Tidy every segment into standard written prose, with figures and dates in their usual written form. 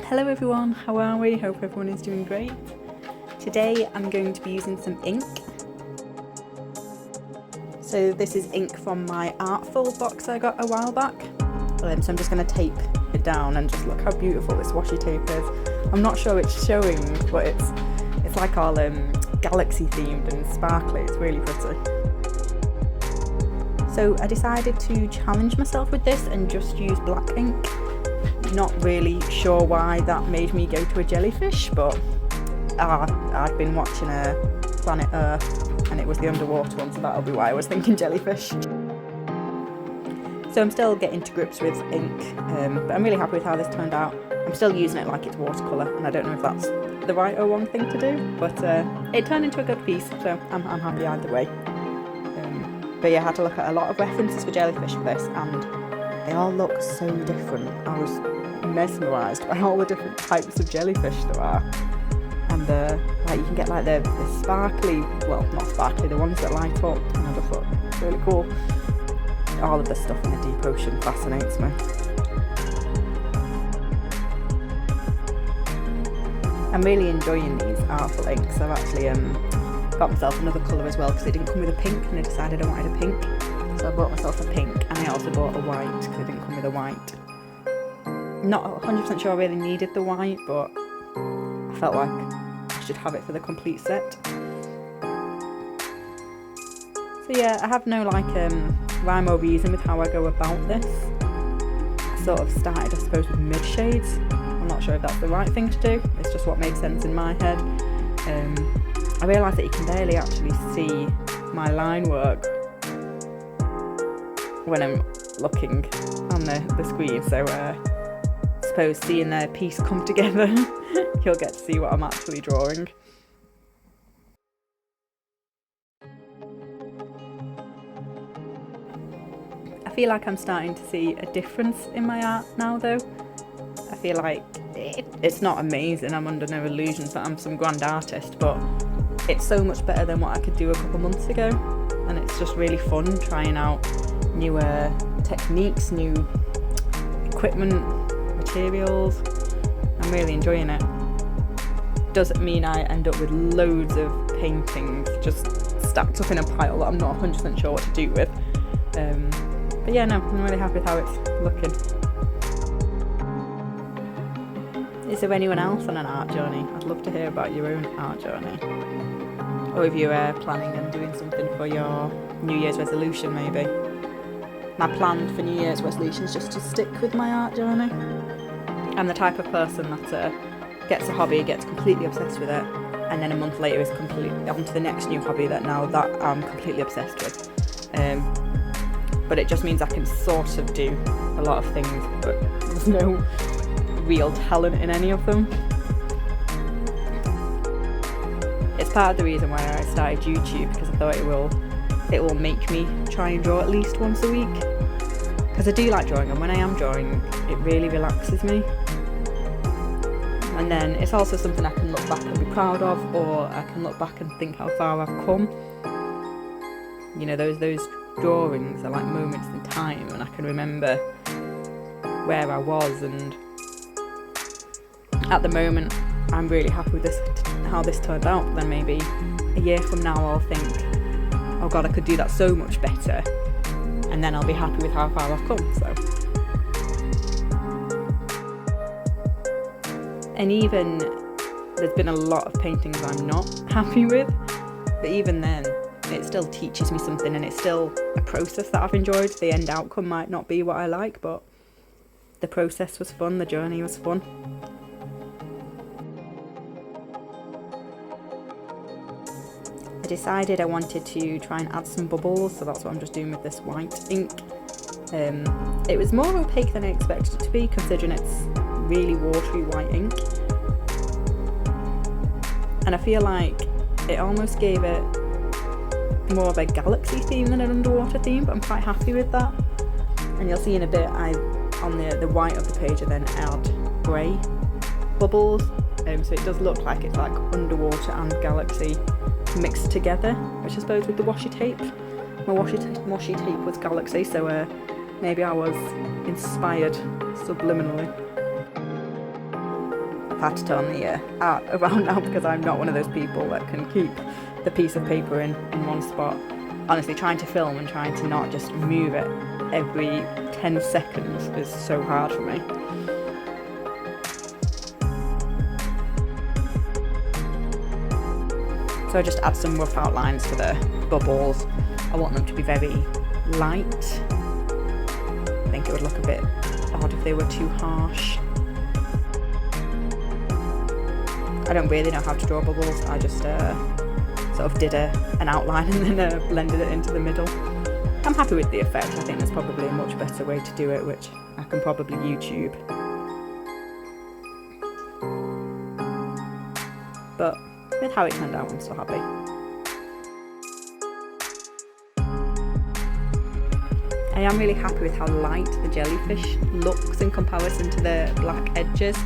Hello everyone, how are we? Hope everyone is doing great. Today I'm going to be using some ink. So this is ink from my Artful box I got a while back. So I'm just going to tape it down and just look how beautiful this washi tape is. I'm not sure it's showing, but it's like all galaxy themed and sparkly. It's really pretty. So I decided to challenge myself with this and just use black ink. Not really sure why that made me go to a jellyfish, but I've been watching Planet Earth and it was the underwater one, so that'll be why I was thinking jellyfish. So I'm still getting to grips with ink, but I'm really happy with how this turned out. I'm still using it like it's watercolour, and I don't know if that's the right or wrong thing to do, but it turned into a good piece, so I'm happy either way. But yeah, I had to look at a lot of references for jellyfish for this, and they all look so different. I was mesmerised by all the different types of jellyfish there are. And like you can get like the sparkly, well not sparkly, the ones that light up, and I just thought it's really cool. All of the stuff in the deep ocean fascinates me. I'm really enjoying these Artful inks. I've actually got myself another colour as well because it didn't come with a pink, and I decided I wanted a pink. So I bought myself a pink, and I also bought a white because it didn't come with a white. Not 100% sure I really needed the white, but I felt like I should have it for the complete set. So yeah, I have no rhyme or reason with how I go about this. I sort of started, I suppose, with mid shades. I'm not sure if that's the right thing to do. It's just what made sense in my head. I realised that you can barely actually see my line work when I'm looking on the screen, so I suppose seeing the piece come together you'll get to see what I'm actually drawing. I feel like I'm starting to see a difference in my art now though. I feel like it's not amazing, I'm under no illusions that I'm some grand artist, but it's so much better than what I could do a couple months ago, and it's just really fun trying out newer techniques, new equipment, materials. I'm really enjoying it. Doesn't mean I end up with loads of paintings just stacked up in a pile that I'm not 100% sure what to do with. But yeah, no, I'm really happy with how it's looking. Is there anyone else on an art journey? I'd love to hear about your own art journey. Or if you're planning on doing something for your New Year's resolution maybe. My plan for New Year's resolution is just to stick with my art journey. I'm the type of person that gets a hobby, gets completely obsessed with it, and then a month later is completely on to the next new hobby that I'm completely obsessed with. But it just means I can sort of do a lot of things, but there's no real talent in any of them. It's part of the reason why I started YouTube, because I thought it will make me try and draw at least once a week, because I do like drawing, and when I am drawing it really relaxes me. And then it's also something I can look back and be proud of, or I can look back and think how far I've come. You know, those drawings are like moments in time, and I can remember where I was, and at the moment I'm really happy with how this turned out. Then maybe a year from now I'll think, oh god, I could do that so much better, and then I'll be happy with how far I've come. So, and even there's been a lot of paintings I'm not happy with, but even then it still teaches me something, and it's still a process that I've enjoyed. The end outcome might not be what I like, but the process was fun, the journey was fun. I decided I wanted to try and add some bubbles, so that's what I'm just doing with this white ink. It was more opaque than I expected it to be, considering it's really watery white ink. And I feel like it almost gave it more of a galaxy theme than an underwater theme, but I'm quite happy with that. And you'll see in a bit, on the white of the page I then add grey bubbles, so it does look like it's like underwater and galaxy mixed together, which I suppose with the washi tape. My washi tape was galaxy, so maybe I was inspired subliminally. have had to turn the art around now because I'm not one of those people that can keep the piece of paper in one spot. Honestly, trying to film and trying to not just move it every 10 seconds is so hard for me. So I just add some rough outlines for the bubbles. I want them to be very light. I think it would look a bit odd if they were too harsh. I don't really know how to draw bubbles. I just sort of did an outline and then blended it into the middle. I'm happy with the effect. I think there's probably a much better way to do it, which I can probably YouTube. But with how it turned out, I'm so happy. I am really happy with how light the jellyfish looks in comparison to the black edges,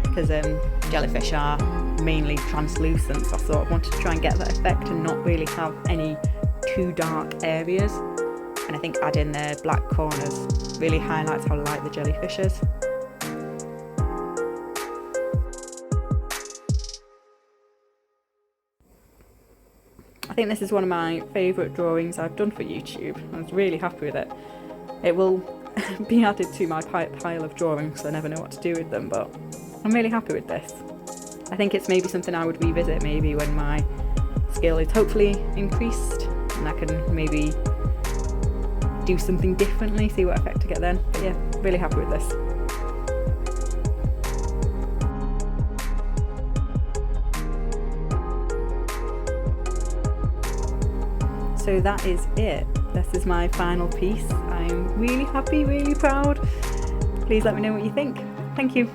because jellyfish are mainly translucent, so I thought I wanted to try and get that effect and not really have any too dark areas. And I think adding the black corners really highlights how light the jellyfish is. I think this is one of my favourite drawings I've done for YouTube. I was really happy with it. It will be added to my pile of drawings, so I never know what to do with them, but I'm really happy with this. I think it's maybe something I would revisit maybe when my skill is hopefully increased and I can maybe do something differently, see what effect I get then. But yeah, really happy with this. So that is it. This is my final piece. I'm really happy, really proud. Please let me know what you think. Thank you.